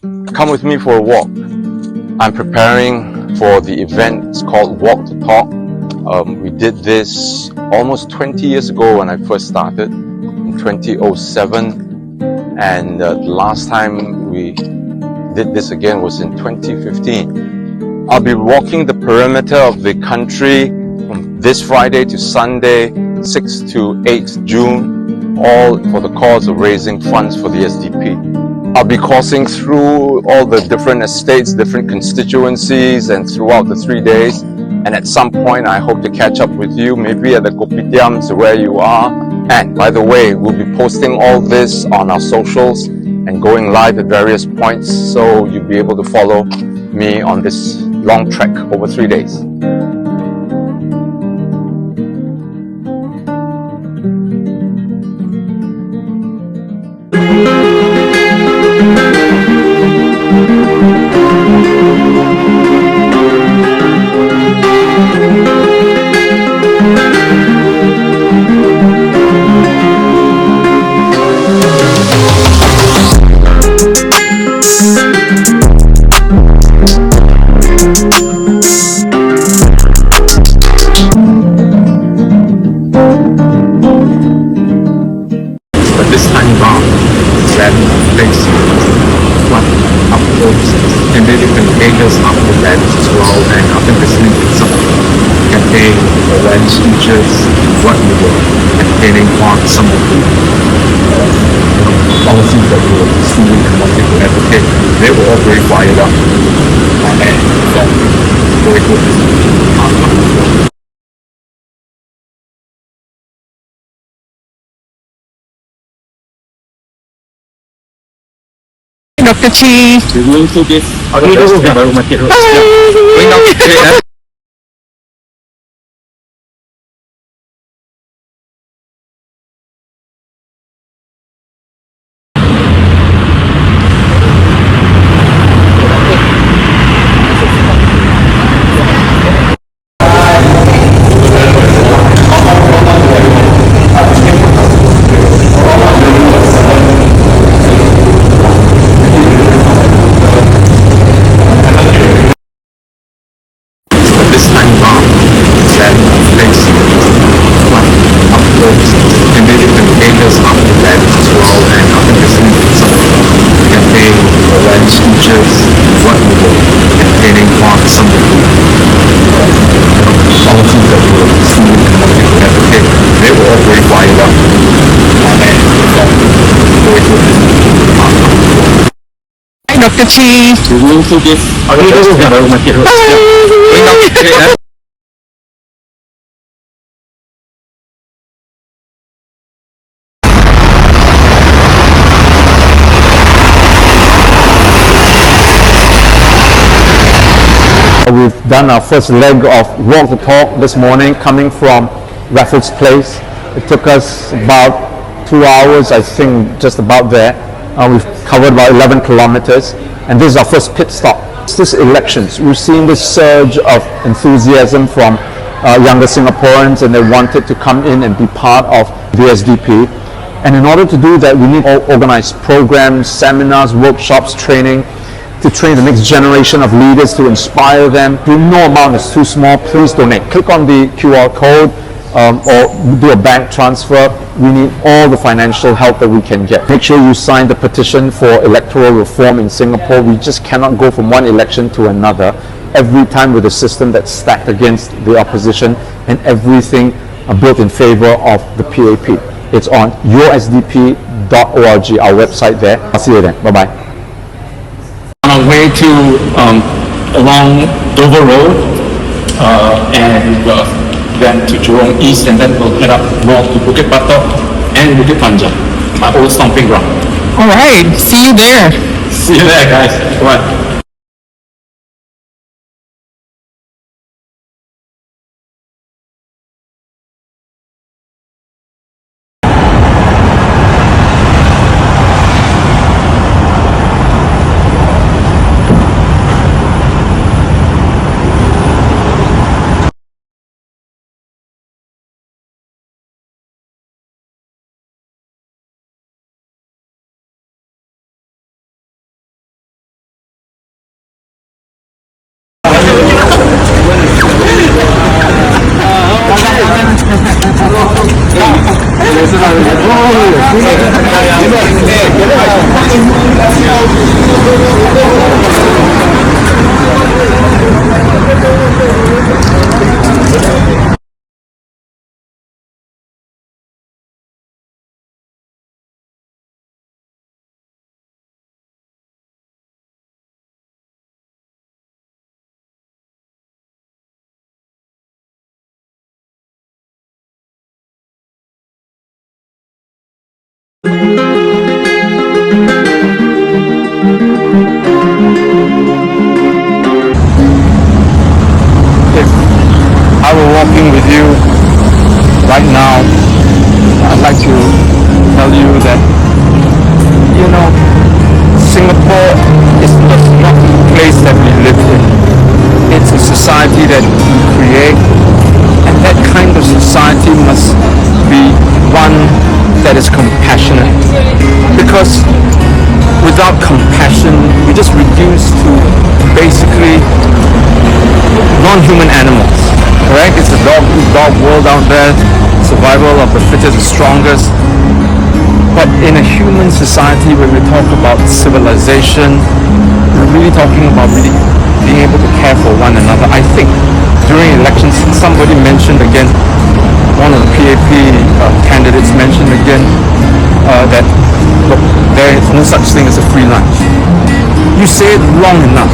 Come with me for a walk. I'm preparing for the event. It's called Walk the Talk. We did this almost 20 years ago when I first started in 2007, and the last time we did this again was in 2015. I'll be walking the perimeter of the country from this Friday to Sunday, 6 to 8 June, all for the cause of raising funds for the SDP. I'll be coursing through all the different estates, different constituencies, and throughout the 3 days. And at some point, I hope to catch up with you, maybe at the kopitiams where you are. And by the way, we'll be posting all this on our socials and going live at various points, so you'll be able to follow me on this long trek over 3 days. This time around, that makes one up close and then different angles of the lens as well. And after listening to some campaign awareness features, what we were campaigning on, some of the policies that we were pursuing and wanting to advocate, they were all very fired up and very good. Dr. Chee. Sebelum tu dia baru mati road. Going out straight. This time around, that makes one up close and then different angles of the lens as well. And after listening to some campaign awareness features, what we were campaigning on, some of the policies that we were pursuing and wanting to advocate, they were all very fired up and very good. Hi, Dr. Chee. Sebelum tu dia baru mati road. Going out straight. We've done our first leg of Walk the Talk this morning, coming from Raffles Place. It took us about 2 hours, I think, just about there. We've covered about 11 kilometers, and this is our first pit stop. This elections, we've seen this surge of enthusiasm from younger Singaporeans, and they wanted to come in and be part of the SDP. And in order to do that, we need to organize programs, seminars, workshops, training, to train the next generation of leaders, to inspire them. If no amount is too small, please donate. Click on the QR code or do a bank transfer. We need all the financial help that we can get. Make sure you sign the petition for electoral reform in Singapore. We just cannot go from one election to another every time with a system that's stacked against the opposition and everything built in favor of the PAP. It's on yoursdp.org, our website there. I'll see you then. Bye-bye. On our way to along Dover Road and then to Jurong East, and then we'll head up north to Bukit Batok and Bukit Panjang, my old stomping ground. All right. See you there. See you there, guys. Come on. If I were walking with you right now, I'd like to tell you that, Singapore is not the place that we live in. It's a society that we create, and that kind of society must be one that is compassionate. Because without compassion, we just reduce to basically non-human animals. Right? It's a dog world out there. Survival of the fittest, the strongest. But in a human society where we talk about civilization, we're really talking about really being able to care for one another. I think during elections, somebody mentioned again, one of the PAP candidates mentioned again that look, there is no such thing as a free lunch. You say it long enough,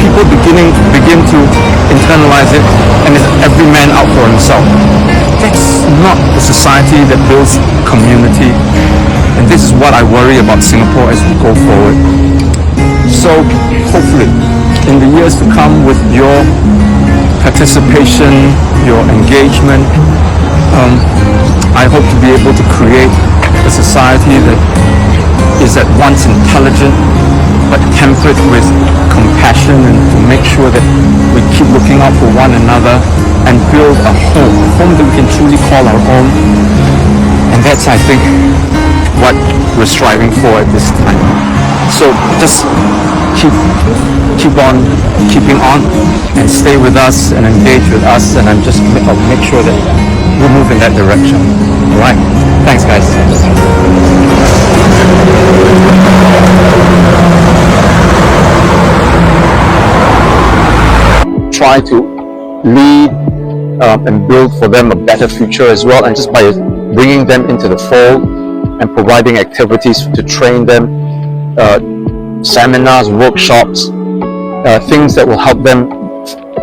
people begin to internalize it, and it's every man out for himself. That's not the society that builds community, and this is what I worry about Singapore as we go forward. So hopefully in the years to come, with your participation, your engagement, I hope to be able to create a society that is at once intelligent but tempered with compassion, and to make sure that we keep looking out for one another and build a home that we can truly call our own. And that's, I think, what we're striving for at this time. So just keep on keeping on and stay with us and engage with us, and I'll make sure that we move in that direction. All right? Thanks, guys. Try to lead and build for them a better future as well, and just by bringing them into the fold and providing activities to train them, seminars, workshops, things that will help them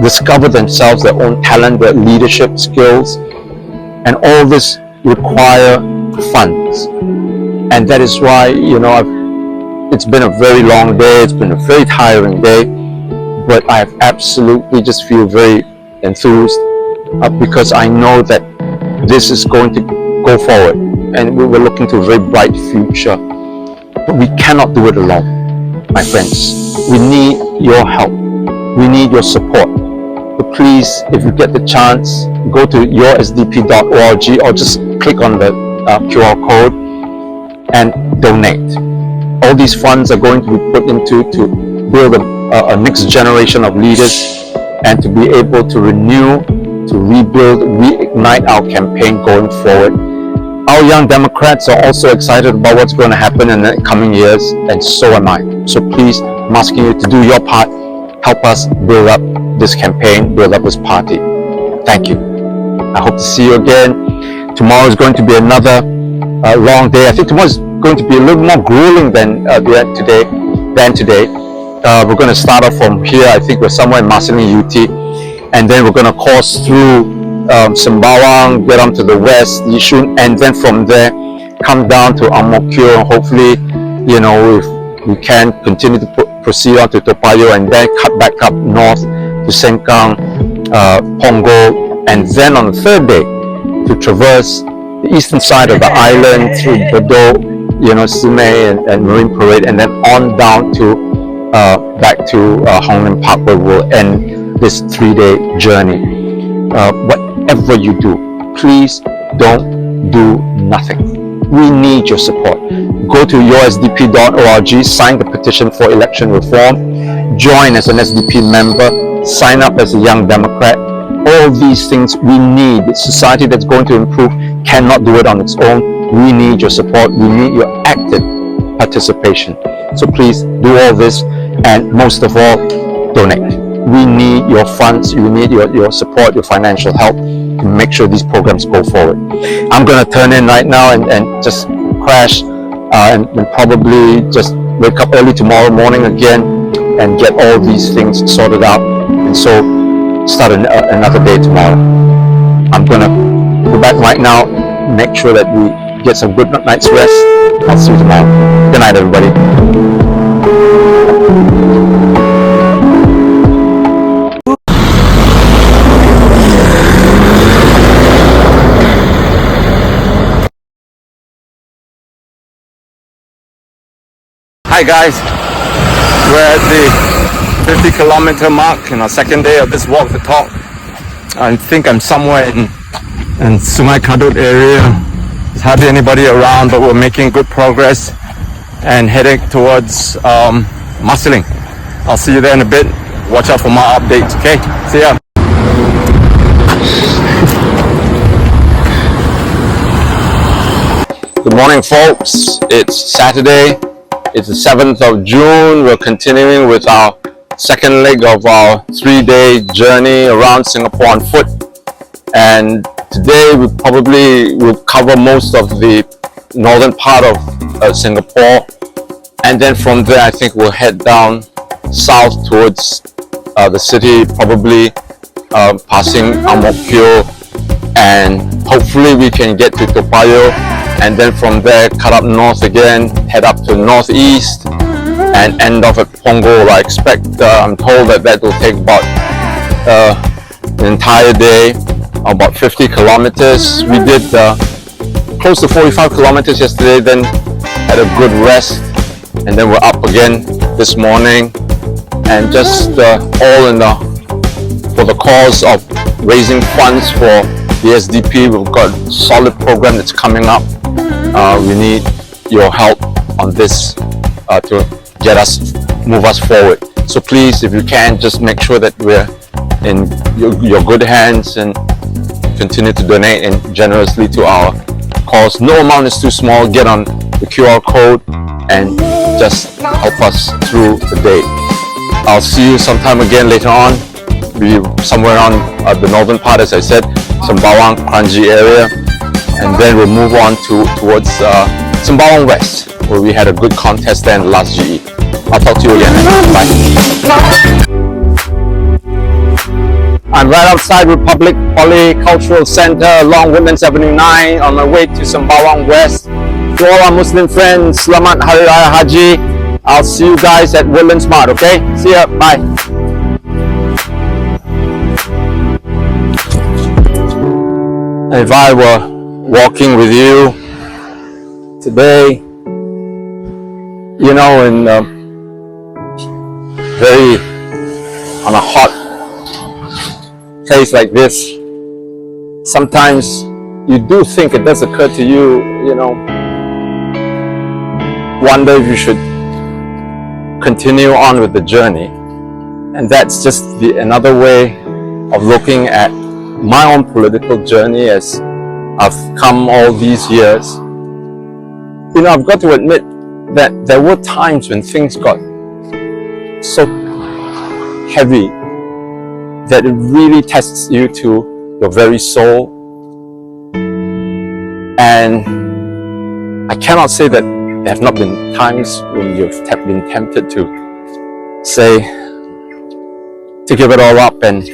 discover themselves, their own talent, their leadership skills, and all this require funds. And that is why, it's been a very long day, it's been a very tiring day, but I absolutely just feel very enthused because I know that this is going to go forward, and we were looking to a very bright future. But we cannot do it alone, my friends. We need your help. We need your support. So please, if you get the chance, go to yoursdp.org or just click on the QR code and donate. All these funds are going to be put into to build a next generation of leaders, and to be able to renew, to rebuild, reignite our campaign going forward. Our young Democrats are also excited about what's going to happen in the coming years, and so am I. So please, I'm asking you to do your part. Help us build up this campaign, build up this party. Thank you. I hope to see you again. Tomorrow is going to be another long day. I think tomorrow is going to be a little more grueling than today. We're going to start off from here. I think we're somewhere in Marsiling UT, and then we're going to course through Sembawang, get on to the west, Yishun, and then from there come down to Ang Mo Kio. Hopefully, if we can continue to proceed on to Toa Payoh, and then cut back up north to Sengkang, Punggol, and then on the third day to traverse the eastern side of the island through Bedok, Simei and Marine Parade, and then on down to back to Hong Lim Park, where we'll end this 3-day journey. Whatever you do, please don't do nothing. We need your support. Go to yoursdp.org, sign the petition for election reform, join as an SDP member, sign up as a young Democrat. All these things we need. A society that's going to improve cannot do it on its own. We need your support. We need your active participation. So please do all this, and most of all, donate. We need your funds. We need your support, your financial help to make sure these programs go forward. I'm going to turn in right now and just crash and probably just wake up early tomorrow morning again and get all these things sorted out, and so start another day tomorrow. I'm going to go back right now, make sure that we get some good night's rest. I'll see you tomorrow. Good night, everybody. Hi guys, we're at the 50-kilometer mark in our second day of this walk the talk. I think I'm somewhere in Sungai Kadut area. There's hardly anybody around, but we're making good progress and heading towards Marsiling. I'll see you there in a bit. Watch out for my updates, okay? See ya. Good morning, folks. It's Saturday. It's the 7th of June. We're continuing with our second leg of our 3-day journey around Singapore on foot. And today we probably will cover most of the northern part of Singapore. And then from there, I think we'll head down south towards the city, probably passing Ang Mo Kio, and hopefully we can get to Toa Payoh, and then from there cut up north again, head up to northeast and end off at Punggol. I expect, I'm told that will take about an entire day, about 50 kilometers. We did close to 45 kilometers yesterday, then had a good rest, and then we're up again this morning, and just all in for the cause of raising funds for the SDP. We've got a solid program that's coming up. We need your help on this to move us forward. So please, if you can, just make sure that we're in your good hands and continue to donate and generously to our cause. No amount is too small. Get on the QR code and just help us through the day. I'll see you sometime again later on. Be somewhere on the northern part, as I said, Sembawang, Kranji area, and then we'll move on towards Sembawang West, where we had a good contest there in the last GE. I'll talk to you again. Bye. I'm right outside Republic Polycultural Center along Woodlands Avenue 9 on my way to Sembawang West. To all our Muslim friends, Selamat Hari Raya Haji. I'll see you guys at Woodlands Mart, okay? See ya. Bye. If I were walking with you today, you know, in on a hot place like this, sometimes you do think, it does occur to you, you know, wonder if you should continue on with the journey. And that's just another way of looking at my own political journey as I've come all these years. You know, I've got to admit that there were times when things got so heavy that it really tests you to your very soul. And I cannot say that there have not been times when you've been tempted to say, to give it all up and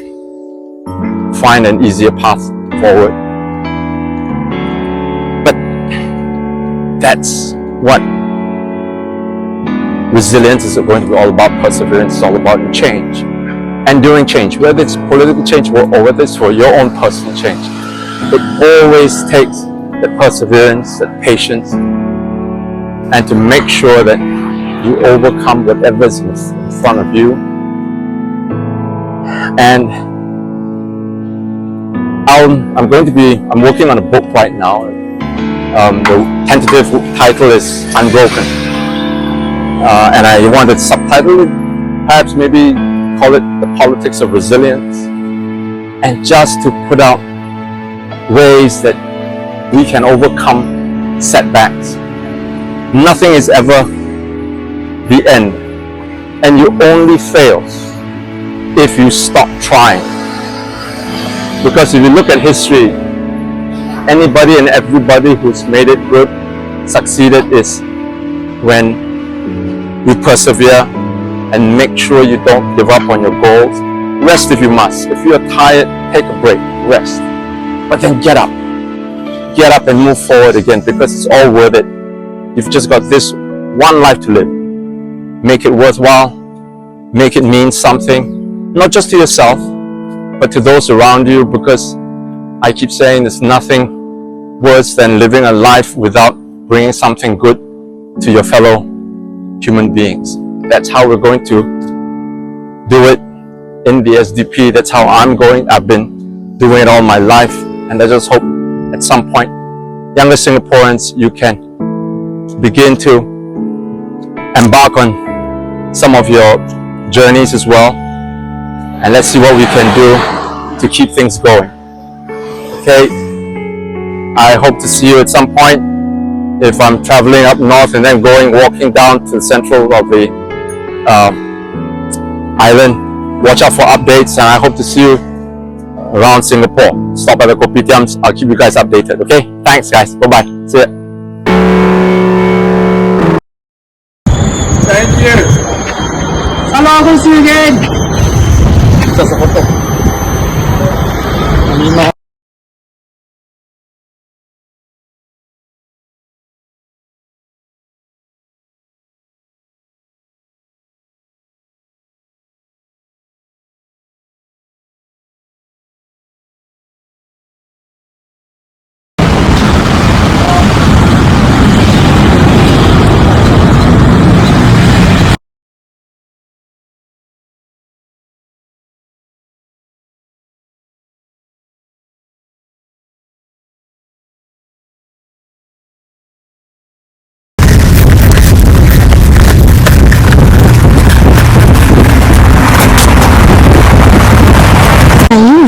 find an easier path forward. But that's what resilience is going to be all about. Perseverance is all about change, enduring change, whether it's political change or whether it's for your own personal change. It always takes that perseverance, that patience, and to make sure that you overcome whatever's in front of you. And I'm working on a book right now. The tentative title is Unbroken. And I want to subtitle it, perhaps maybe call it The Politics of Resilience, and just to put out ways that we can overcome setbacks. Nothing is ever the end, and you only fail if you stop trying. Because if you look at history, anybody and everybody who's made it good, succeeded, is when you persevere and make sure you don't give up on your goals. Rest if you must. If you're tired, take a break, rest. But then get up. get up and move forward again, because it's all worth it. You've just got this one life to live. Make it worthwhile, make it mean something, not just to yourself, but to those around you, because I keep saying there's nothing worse than living a life without bringing something good to your fellow human beings. That's how we're going to do it in the SDP. That's how I've been doing it all my life, and I just hope at some point, younger Singaporeans, you can begin to embark on some of your journeys as well, and let's see what we can do to keep things going. Okay, I hope to see you at some point if I'm traveling up north and then walking down to the central of the island. Watch out for updates, and I hope to see you around Singapore. Stop by the kopitiams. I'll keep you guys updated. Okay, thanks guys. Bye bye. See ya. Thank you. Hello, we'll see you again. Just a photo.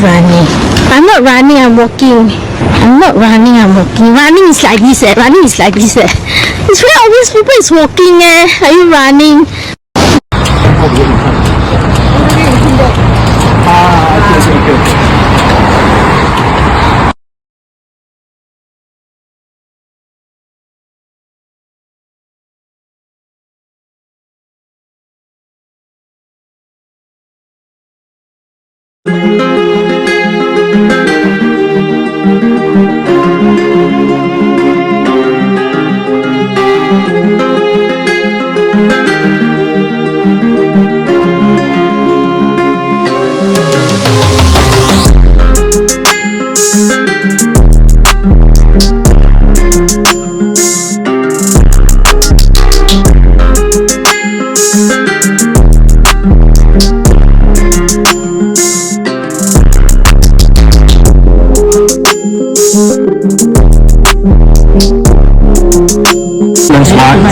Running. I'm not running, I'm walking. I'm not running, I'm walking. Running is like this, eh? Running is like this, eh? It's very obvious people is walking, eh? Are you running?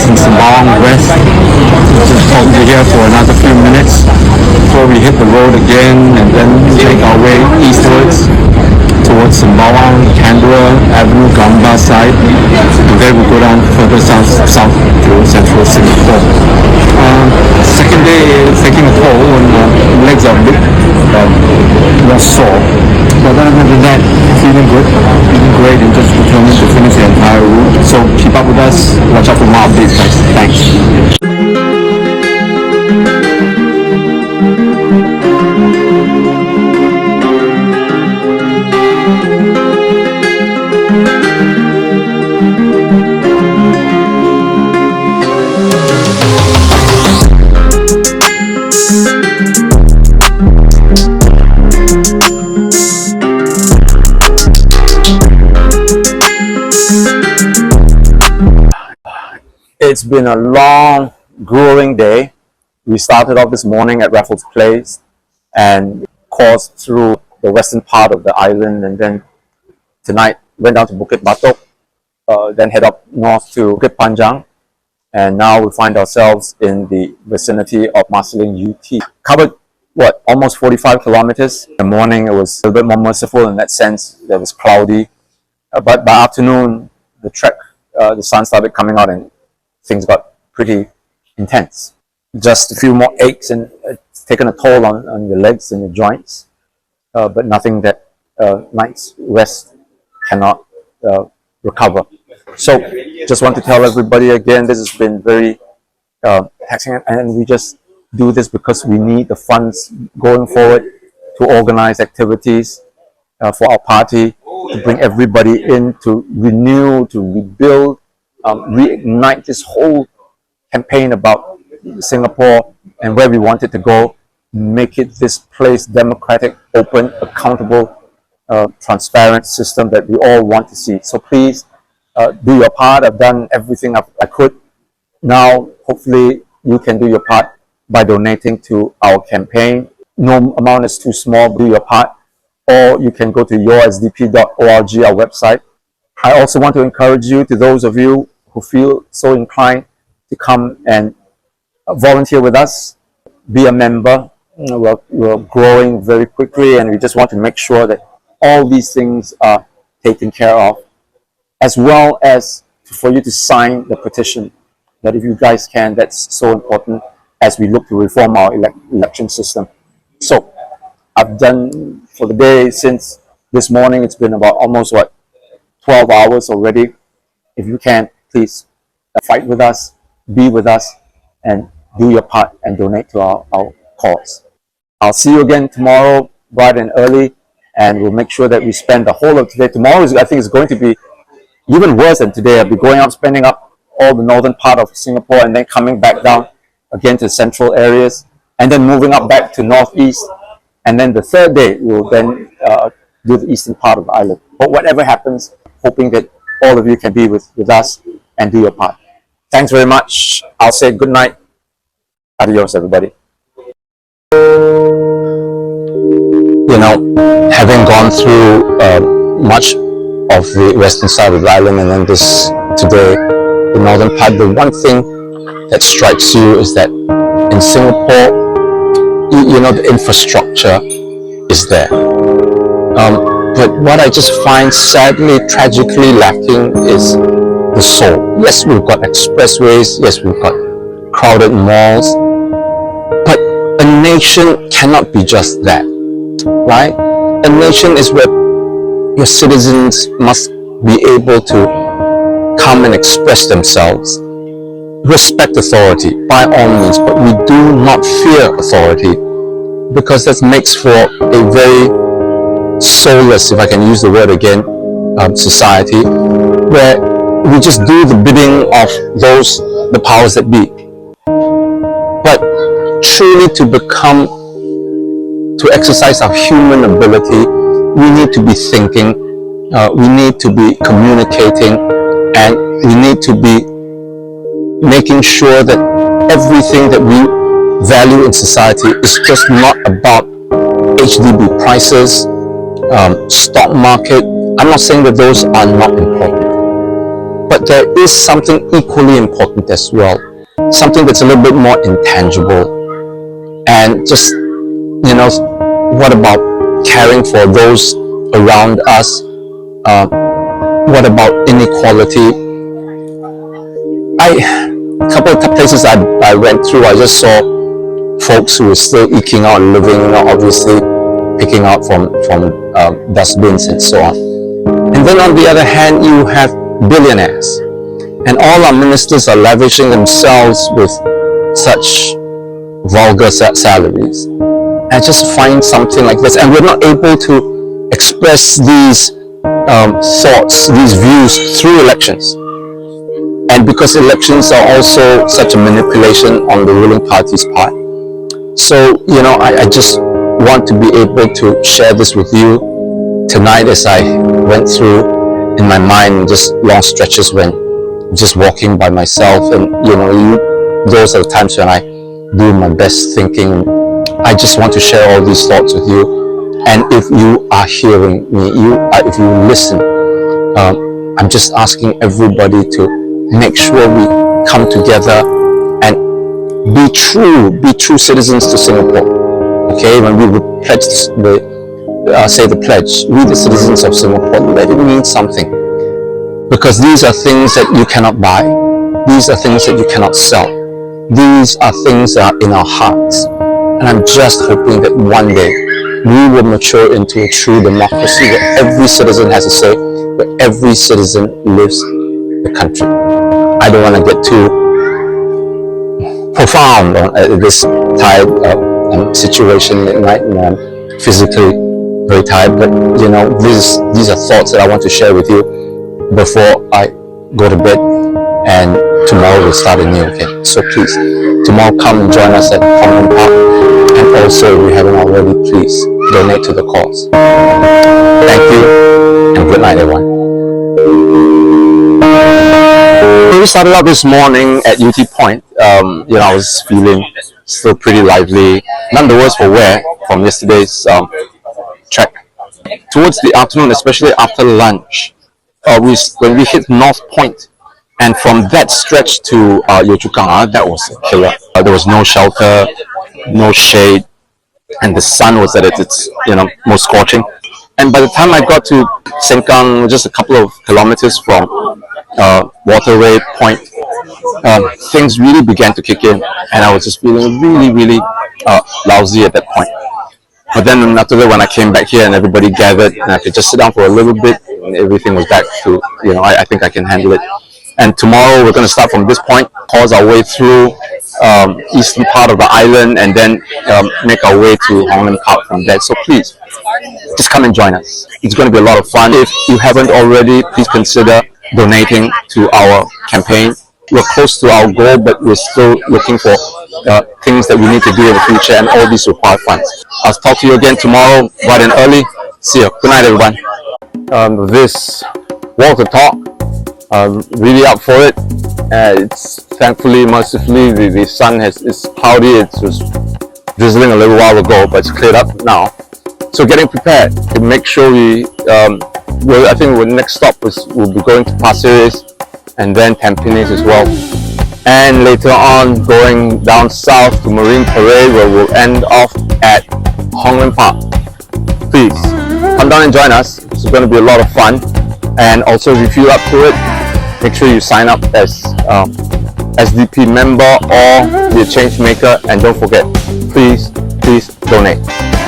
In Sembawang West, just probably here for another few minutes before we hit the road again, and then make our way eastwards towards Sembawang, Canberra Avenue, Gamba side, and then we'll go down further south to central Singapore. Second day is taking a toll, and legs are a bit more sore, but other than that, feeling good, feeling great, and just determined to finish the entire route. So keep up with us, watch out for more updates guys. Thanks. It's been a long, grueling day. We started off this morning at Raffles Place and coursed through the western part of the island, and then tonight went down to Bukit Batok, then head up north to Bukit Panjang, and now we find ourselves in the vicinity of Marsiling UT. Covered, almost 45 kilometers. In the morning it was a little bit more merciful in that sense. It was cloudy, but by afternoon the sun started coming out and things got pretty intense. Just a few more aches, and it's taken a toll on your legs and your joints, but nothing that night's rest cannot recover. So just want to tell everybody again, this has been very taxing, and we just do this because we need the funds going forward to organize activities for our party. to bring everybody in, to renew, to rebuild, reignite this whole campaign about Singapore and where we want it to go, make it this place democratic, open, accountable, transparent system that we all want to see. So please do your part. I've done everything I could. Now, hopefully, you can do your part by donating to our campaign. No amount is too small. Do your part. Or you can go to yoursdp.org, our website. I also want to encourage you, to those of you who feel so inclined to come and volunteer with us, be a member. We're growing very quickly, and we just want to make sure that all these things are taken care of, as well as for you to sign the petition. That if you guys can, that's so important as we look to reform our election system. So I've done for the day since this morning. It's been about almost 12 hours already. If you can, please fight with us, be with us, and do your part and donate to our cause. I'll see you again tomorrow, bright and early, and we'll make sure that we spend the whole of today. Tomorrow, I think, is going to be even worse than today. I'll be going out, spending up all the northern part of Singapore, and then coming back down again to the central areas, and then moving up back to northeast. And then the third day, we'll then do the eastern part of the island. But whatever happens, hoping that all of you can be with us and do your part. Thanks very much. I'll say good night. Adios, everybody. You know, having gone through much of the western side of the island, and then this today, the northern part, the one thing that strikes you is that in Singapore, you know, the infrastructure is there. But what I just find sadly, tragically lacking is the soul. Yes, we've got expressways. Yes, we've got crowded malls. But a nation cannot be just that, right? A nation is where your citizens must be able to come and express themselves. Respect authority by all means, but we do not fear authority, because that makes for a very soulless, if I can use the word again, society, where we just do the bidding of the powers that be. But truly to exercise our human ability, we need to be thinking, we need to be communicating, and we need to be making sure that everything that we value in society is just not about HDB prices, stock market. I'm not saying that those are not important, but there is something equally important as well, something that's a little bit more intangible. And just, you know, what about caring for those around us? What about inequality? A couple of places I went through, I just saw folks who were still eking out a living, you know, obviously picking out from dustbins and so on. And then on the other hand, you have billionaires, and all our ministers are lavishing themselves with such vulgar salaries. I just find something like this, and we're not able to express these thoughts, these views through elections. And because elections are also such a manipulation on the ruling party's part. So, you know, I just want to be able to share this with you tonight, as I went through in my mind just long stretches when just walking by myself. And, you know, those are the times when I do my best thinking. I just want to share all these thoughts with you. And if you are hearing me, if you listen, I'm just asking everybody to make sure we come together and be true citizens to Singapore. Okay, when we pledge say the pledge, we the citizens of Singapore, let it mean something, because these are things that you cannot buy, these are things that you cannot sell, these are things that are in our hearts. And I'm just hoping that one day we will mature into a true democracy where every citizen has a say, where every citizen lives the country. I don't want to get too profound on this tired situation at night, and I'm physically very tired, but you know, these are thoughts that I want to share with you before I go to bed, and tomorrow we'll start anew again. So please, tomorrow come and join us at Hong Park, and also if you haven't already, please donate to the cause. Thank you, and good night, everyone. We started out this morning at UT Point. You know, I was feeling still pretty lively. None the worse for wear from yesterday's trek. Towards the afternoon, especially after lunch, when we hit North Point, and from that stretch to Yio Chu Kang, that was a killer. There was no shelter, no shade, and the sun was at its most scorching. And by the time I got to Sengkang, just a couple of kilometers from Waterway Point, things really began to kick in, and I was just feeling really lousy at that point. But then after that, when I came back here and everybody gathered, and I could just sit down for a little bit, and everything was back to, I think I can handle it. And tomorrow we're going to start from this point, pause our way through eastern part of the island, and then make our way to Hong Lim Park from there. So please, just come and join us. It's going to be a lot of fun. If you haven't already, please consider donating to our campaign. We're close to our goal, but we're still looking for things that we need to do in the future, and all these require funds. I'll talk to you again tomorrow, bright and early. See you. Good night, everyone. This walk the talk, really up for it. It's thankfully, mercifully, the sun is cloudy. It was drizzling a little while ago, but it's cleared up now. So getting prepared to make sure we, I think our next stop we'll be going to Pasir Ris, and then Tampines as well. And later on, going down south to Marine Parade, where we'll end off at Hong Lim Park. Please, come down and join us. It's going to be a lot of fun. And also, if you feel up to it, make sure you sign up as SDP member or be a change maker. And don't forget, please donate.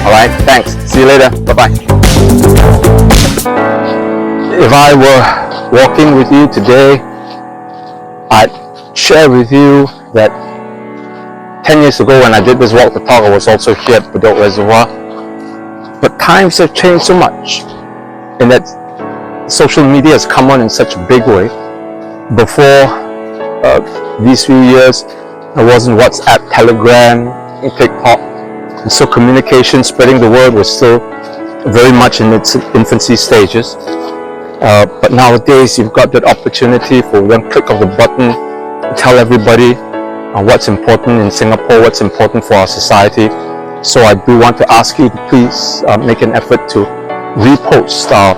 Alright, thanks. See you later. Bye-bye. If I were walking with you today, I'd share with you that 10 years ago when I did this walk the talk, I was also here at Bedok Reservoir. But times have changed so much in that social media has come on in such a big way. Before these few years, there wasn't WhatsApp, Telegram, and TikTok. And so communication, spreading the word was still very much in its infancy stages. But nowadays, you've got that opportunity for one click of the button to tell everybody what's important in Singapore, what's important for our society. So I do want to ask you to please make an effort to repost our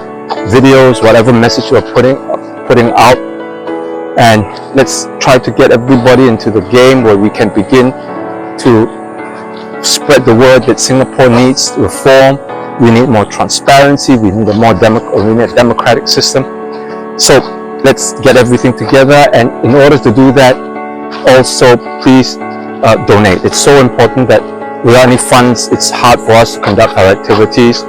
videos, whatever message you're putting out, and let's try to get everybody into the game where we can begin to spread the word that Singapore needs reform. We need more transparency. We need a democratic system. So let's get everything together. And in order to do that, also please donate. It's so important that without any funds, it's hard for us to conduct our activities.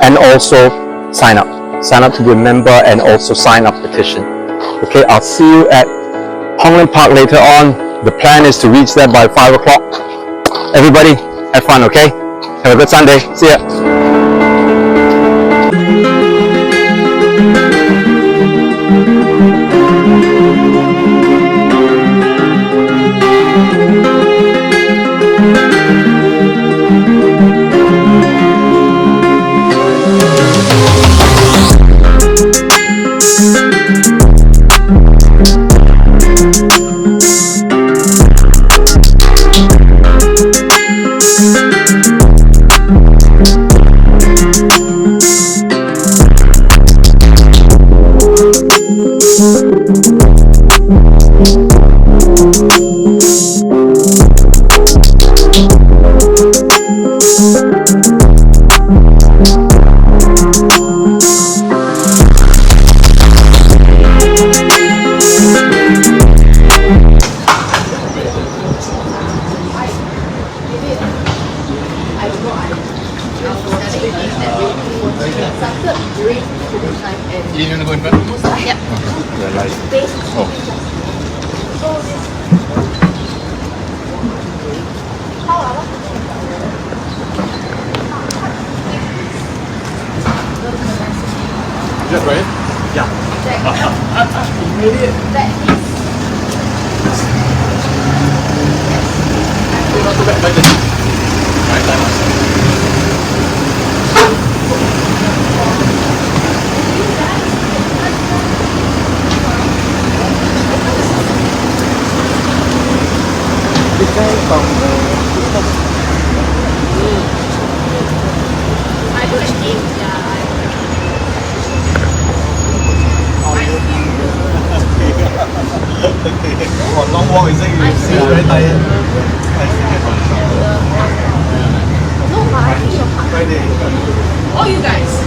And also sign up. Sign up to be a member, and also sign up petition. Okay, I'll see you at Hong Lim Park later on. The plan is to reach there by 5 o'clock. Everybody, have fun, okay? Have a good Sunday. See ya. Long walk is it? You very tired. All you guys.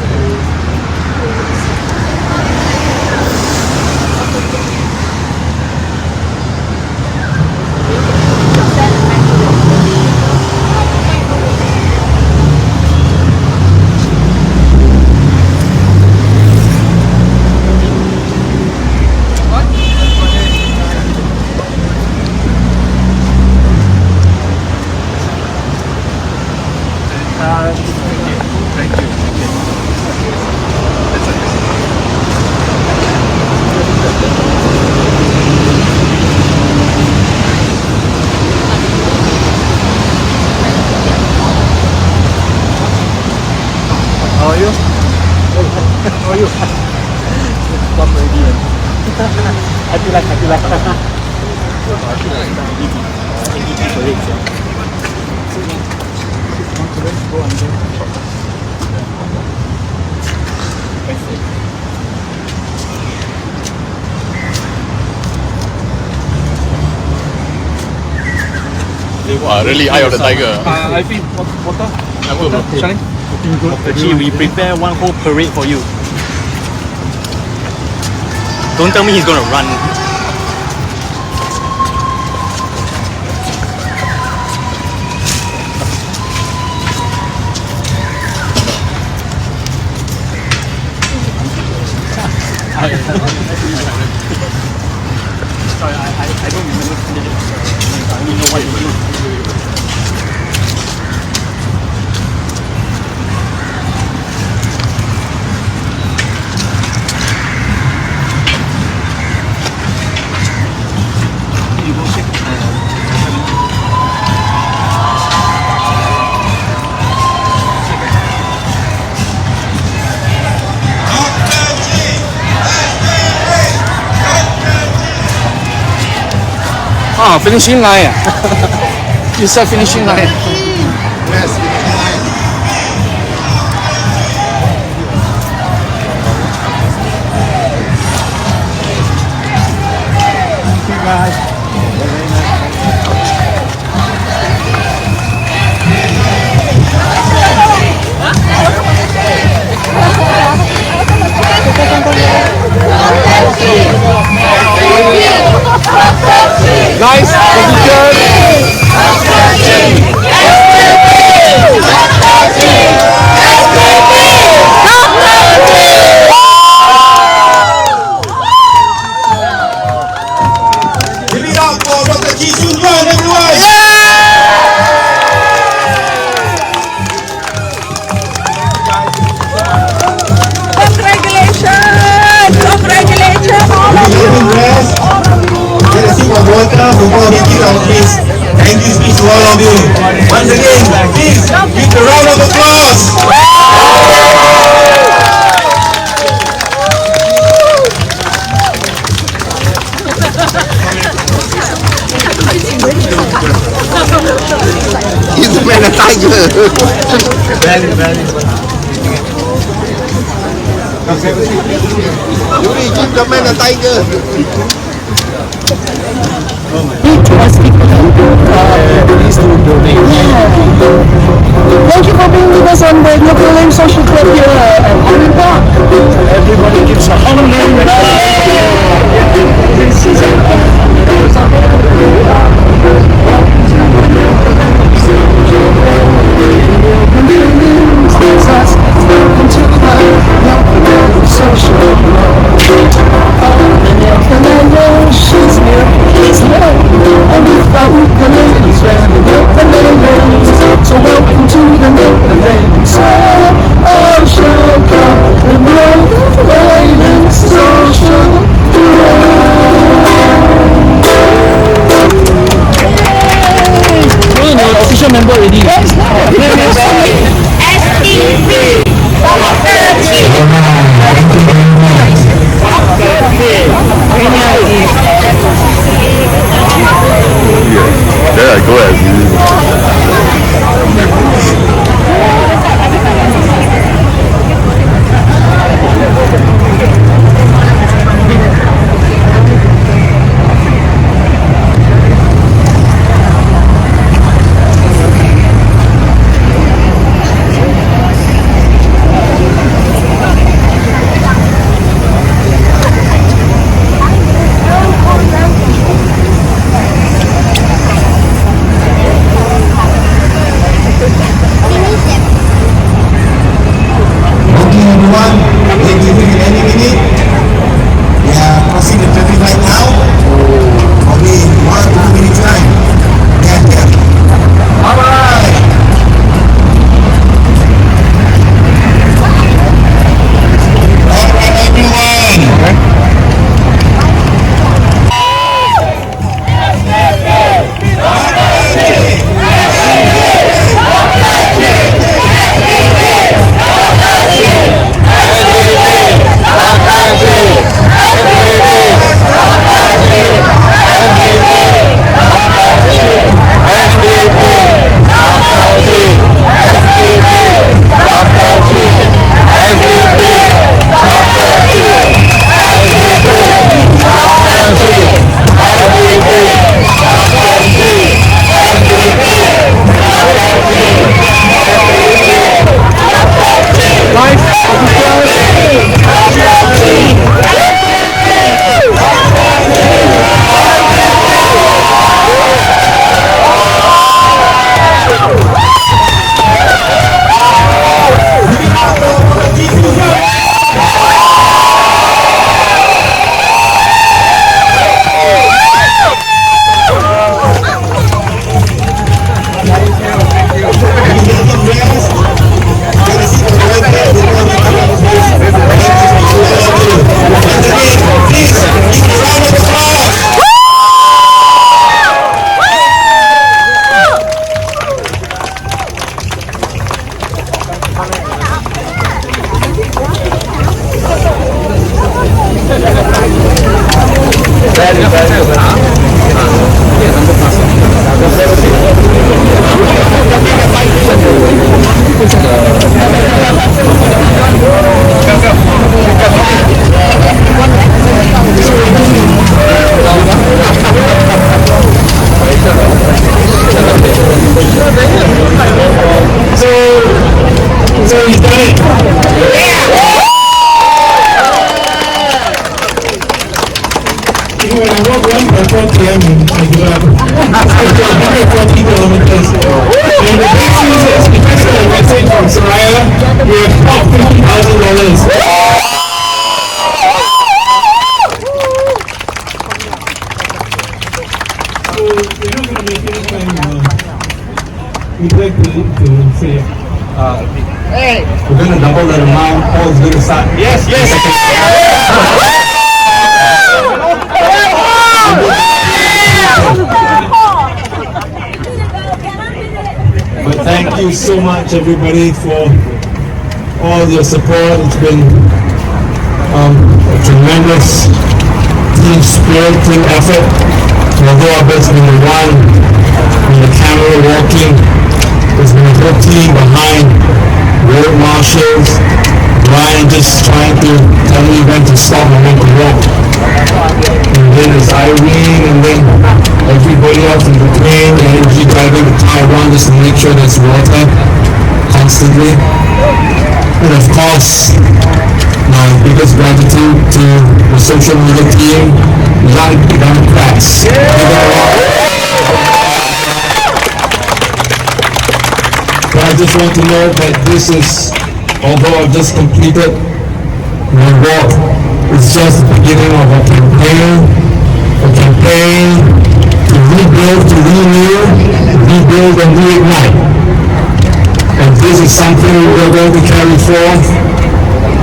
How are you? How are you? Stop already. Happy life, happy life. Really eye of the tiger. I think water. Never, bro. Charlie? Looking good. Actually, we prepare one whole parade for you. Don't tell me he's gonna run. Sorry, I don't remember. I only know what you do. Finishing line. You said finishing line. Yes, Nice Give it up for Dr. Chee, Juan, everyone! Congratulations, all of you. Get a sip of water before we give our speech. Thank you speech to all of you. Once again, please give a round of applause. He's the man, a tiger. Yuri, give the man a tiger. Thank you for being with us on the Local Social Club here at Holland Park. Everybody gives a So welcome to the Netherlands. Oh, shall come and blow the way. to say, we're going to double that amount. Paul is going to start. Yes, yes. But thank you so much, everybody, for all your support. It's been a tremendous team spirit, team effort. Although I've been the one on the camera walking, there's been a whole team behind, road marshals, Ryan just trying to tell me when to stop and when to walk. And then there's Irene, and then everybody else in between, energy driving the car around just to make sure there's water constantly. And of course, my biggest gratitude to the social media team, young Democrats. But I just want to know that this is, although I've just completed my walk, it's just the beginning of a campaign to rebuild, to renew, rebuild and reignite. And this is something we're going to carry forth.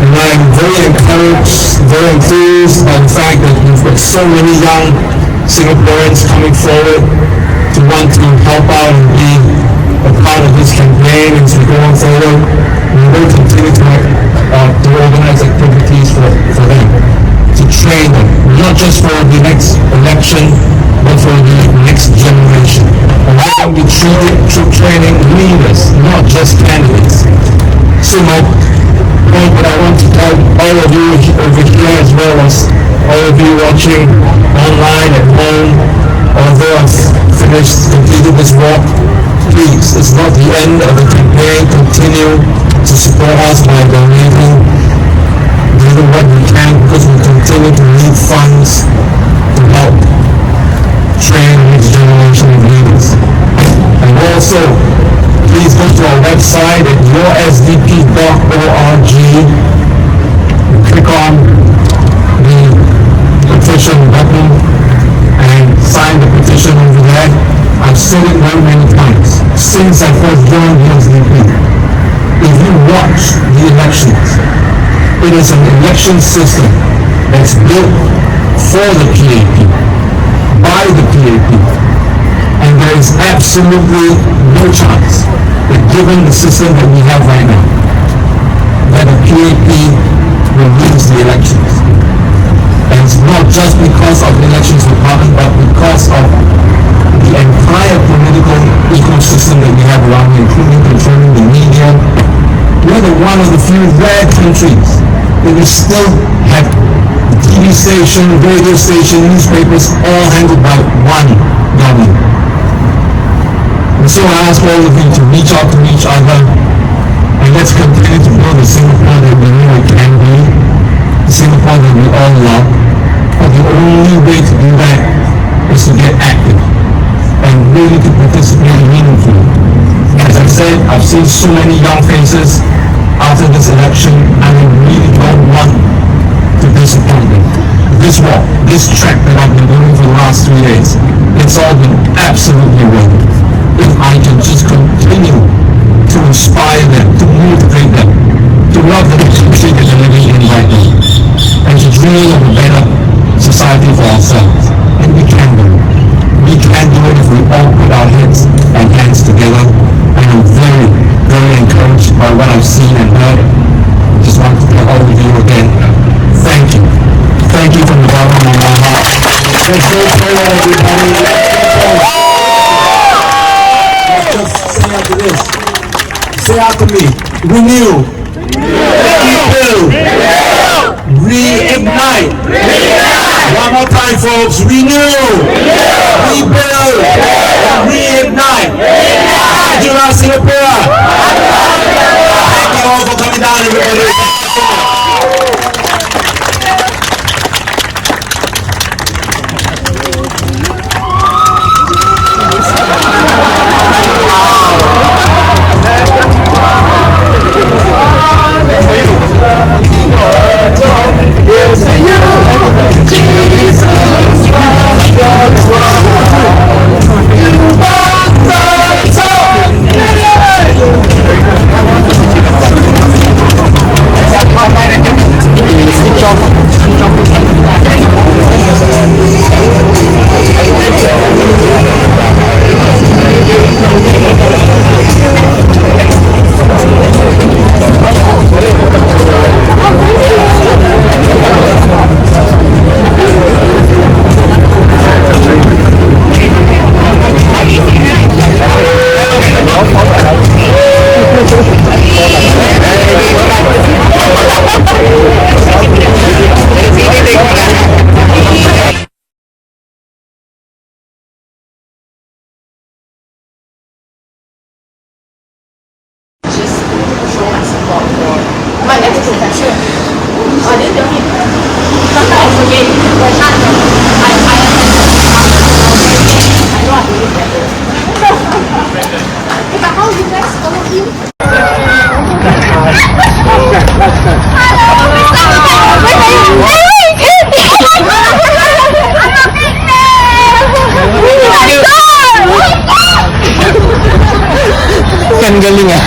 And I'm very encouraged, very enthused by the fact that we've got so many young Singaporeans coming forward to want to help out and be a part of this campaign. And as we go on forward, we will continue to organize activities for them, to train them, not just for the next election, but for the next generation. And we're going to be training leaders, not just candidates. So my point that I want to tell all of you over here, as well as all of you watching online at home, although I've completed this walk, please, it's not the end of the campaign. Continue to support us by donating, doing what we can, because we continue to need funds to help train the next generation of leaders. And also, please go to our website at yoursdp.org, click on the petition button and sign the petition over there. I've said it very many times since I first joined the SDP. If you watch the elections, it is an election system that's built for the PAP, by the PAP, and there is absolutely no chance that given the system that we have right now, that the PAP will lose the elections. And it's not just because of the elections department, but because of the entire political ecosystem that we have around here, including controlling the media. We're one of the few rare countries that we still have TV station, radio station, newspapers, all handled by one government. And so I ask all of you to reach out to each other, and let's continue to build the Singapore that we know it can be, the Singapore that we all love. But the only way to do that is to get active and really to participate meaningfully. As I said, I've seen so many young faces after this election, and I really don't want to disappoint them. This walk, this trek that I've been doing for the last 3 days, it's all been absolutely worth it. If I can just continue to inspire them, to motivate them, to love the country that they're living in right now, and to dream of a better society for ourselves. And we can do it. We can do it if we all put our heads and hands together. And I'm very, very encouraged by what I've seen and heard. I just want to tell all of you again, thank you. Thank you from the bottom of my heart. Let's go forward, everybody. Let's just say after this. Say after me. Renew. Rebuild. Reignite. One more time, folks. Renew. Rebuild. Reignite. Ajula Singapore. Thank you all for coming down, everybody. Jesus, Kan galing ah.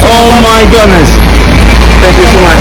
Oh my goodness. Thank you so much.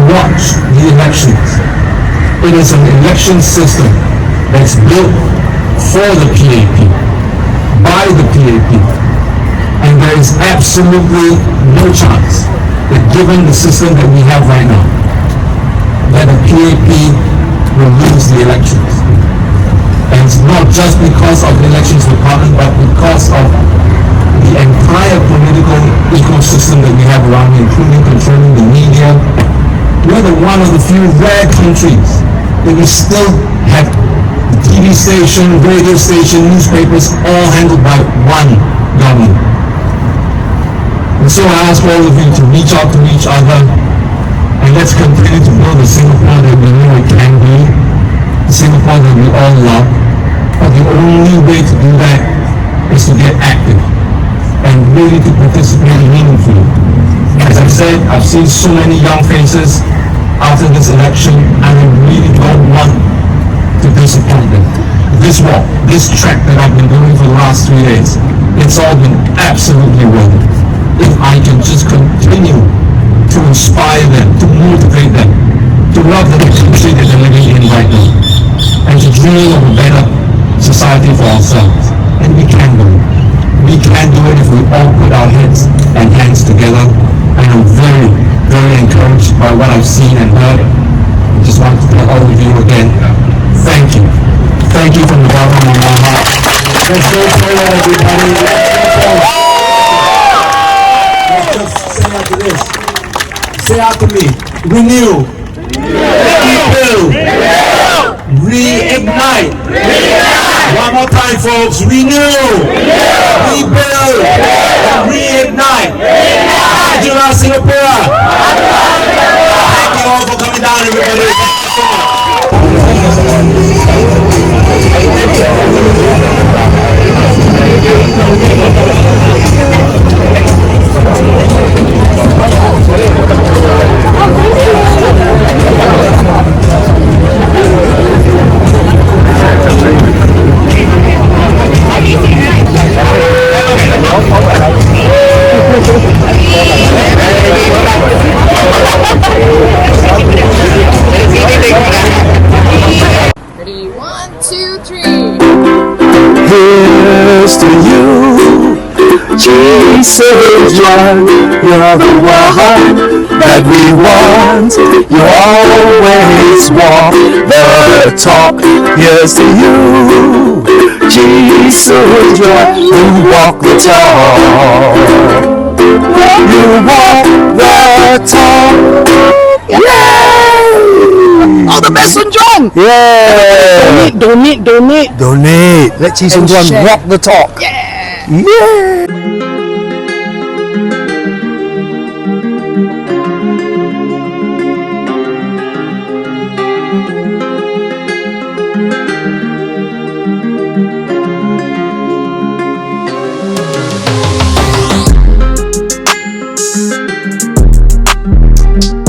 Watch the elections. It is an election system that's built for the PAP, by the PAP, and there is absolutely no chance that given the system that we have right now, that the PAP will lose the elections. And it's not just because of the elections department, but because of the entire political ecosystem that we have around, including controlling the media. We're one of the few rare countries that we still have the TV station, radio station, newspapers, all handled by one government. And so I ask all of you to reach out to each other and let's continue to build the Singapore that we know it can be, the Singapore that we all love. But the only way to do that is to get active and really to participate meaningfully. As I said, I've seen so many young faces after this election, and I really don't want to disappoint them. This walk, this trek that I've been doing for the last 3 days, it's all been absolutely worth it. If I can just continue to inspire them, to motivate them, to love the country that they're living in right now, and to dream of a better society for ourselves. And we can do it. We can do it if we all put our heads and hands together. And I'm very, very encouraged by what I've seen and heard. I just want to tell all of you again, thank you. Thank you from the bottom of my heart. Let's go forward, everybody. Let's just say after this. Say after me. Renew. Rebuild. Reignite. One more time, folks. Renew. Rebuild. And reignite. Majulah Singapura. Thank you all for coming down, everybody. Thank you. Jesus, you're the one that we want. You always walk the talk. Here's to you, Jesus, you walk the talk. You walk the talk. Yay! All the best, John. Yeah. Donate. Let Cheese and Juan walk the talk. Yeah.